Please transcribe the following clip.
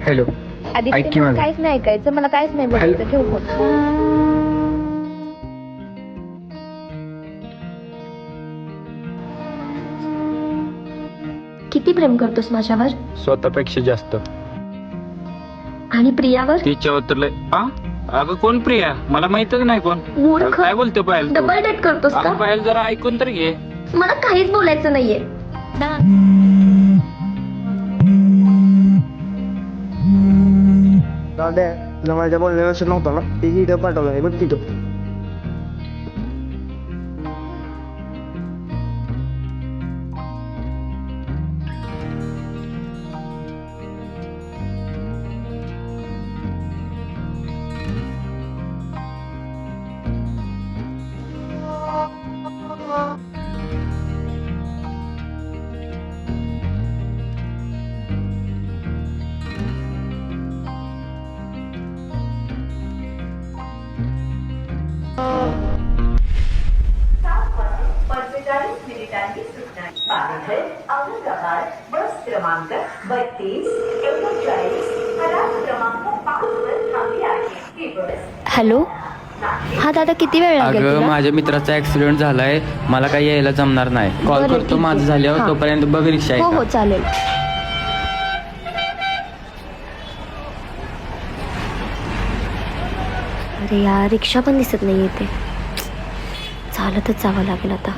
Hello. ऐक की मला माझं. काहीच नाही ऐकायचं, मला काहीच नाही बोलायचं. ठेव फोन. किती प्रेम करतोस माझ्यावर? स्वतःपेक्षा जास्त. आणि प्रियावर? तिच्यावर तर लय अगं कोण प्रिया? मला माहितच नाही कोण. मूर्ख. काय बोलतो पायल? डबल डेट करतोस का? पायल जरा ऐकून तर घे. मला काहीच बोलायचं नाहीये. तुला माझ्या बोलण्यावर नव्हता ना, ते व्हिडिओ पाठवलाय बघ तिथं. औरंगाबाद बस क्रमांक 3239 क्रमांक 5 वर थांबली आहे. ही बस हॅलो. हा दादा, किती वेळ लागेल अगं तुला? माझ्या मित्राचा ऍक्सिडेंट झालाय, मला काही यायला जमणार नाही. कॉल बरं, करतो ठीक माझं आहे. झाल्यावर, हां. तोपर्यंत बघ रिक्षा आहे हो का? हो, चालेल. अरे यार, रिक्षा पण दिसत नाही इथे. चालतच जावं लागेल आता.